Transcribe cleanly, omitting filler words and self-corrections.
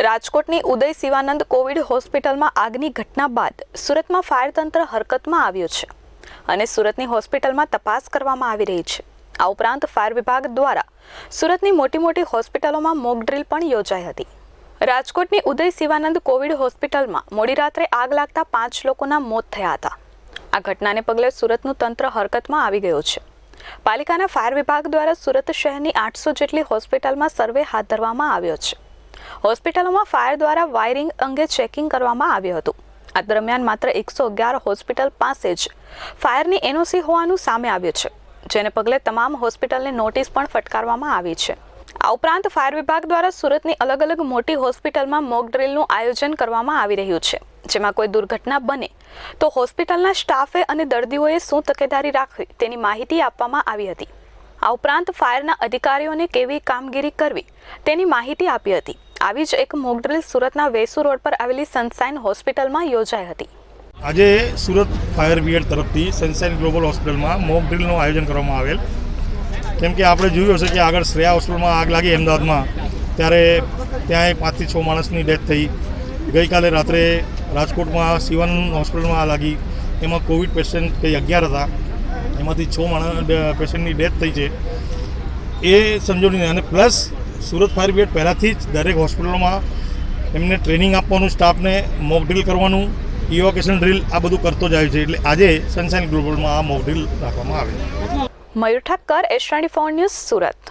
રાજકોટની ઉદય શિવાનંદ કોવિડ હોસ્પિટલમાં આગની ઘટના બાદ સુરતમાં ફાયર તંત્ર હરકતમાં આવ્યું છે અને સુરતની હોસ્પિટલમાં તપાસ કરવામાં આવી રહી છે। આ ઉપરાંત ફાયર વિભાગ દ્વારા સુરતની મોટી હોસ્પિટલોમાં મોક ડ્રીલ પણ યોજાઈ હતી। રાજકોટની ઉદય શિવાનંદ કોવિડ હોસ્પિટલમાં મોડી રાત્રે આગ લાગતા 5 લોકોના મોત થયા હતા। આ ઘટનાને પગલે સુરતનું તંત્ર હરકતમાં આવી ગયું છે। પાલિકાના ફાયર વિભાગ દ્વારા સુરત શહેરની 800 જેટલી હોસ્પિટલમાં સર્વે હાથ ધરવામાં આવ્યો છે। હોસ્પિટલોમાં ફાયર દ્વારા વાયરિંગ અંગે ચેકિંગ કરવામાં આવ્યું હતું। આ દરમિયાન માત્ર 111 હોસ્પિટલ પાસે જ ફાયરની એનઓસી હોવાનું સામે આવ્યું છે, જેને પગલે તમામ હોસ્પિટલને નોટિસ પણ ફટકારવામાં આવી છે। આ ઉપરાંત ફાયર વિભાગ દ્વારા સુરતની અલગ મોટી હોસ્પિટલમાં મોક ડ્રીલનું આયોજન કરવામાં આવી રહ્યું છે, જેમાં કોઈ દુર્ઘટના બને તો હોસ્પિટલના સ્ટાફે અને દર્દીઓએ શું તકેદારી રાખવી તેની માહિતી આપવામાં આવી હતી। આ ઉપરાંત ફાયરના અધિકારીઓને કેવી કામગીરી કરવી તેની માહિતી આપી હતી। આવી જ એક મોક ડ્રીલ સુરતના વેસુ રોડ પર આવેલી સનશાઇન હોસ્પિટલમાં યોજાઈ હતી। આજે સુરત ફાયર બ્રિગેડ તરફથી સનશાઇન ગ્લોબલ હોસ્પિટલમાં મોક ડ્રીલનું આયોજન કરવામાં આવેલ। કેમ કે આપણે જોયું હશે કે આગળ શ્રેયા હોસ્પિટલમાં આગ લાગી અમદાવાદમાં, ત્યારે ત્યાં 5 થી 6 માણસની ડેથ થઈ। ગઈકાલે રાત્રે રાજકોટમાં શિવાનંદ હોસ્પિટલમાં આગ લાગી, એમાં કોવિડ પેશન્ટ કંઈ 11 હતા, એમાંથી 6 પેશન્ટની ડેથ થઈ છે। એ સંજોગોને અને પ્લસ સુરત ફાયર બ્રિગેડ પહેલાંથી જ દરેક હોસ્પિટલોમાં એમને ટ્રેનિંગ આપવાનું, સ્ટાફને મોક ડ્રીલ કરવાનું, ઇવોકેશન ડ્રીલ આ બધું કરતો જાય છે। એટલે આજે સનશાઇન ગ્લોબલમાં આ મોક ડ્રીલ રાખવામાં આવે છે। મયુર ઠક્કર, એસ24 ન્યૂઝ, સુરત।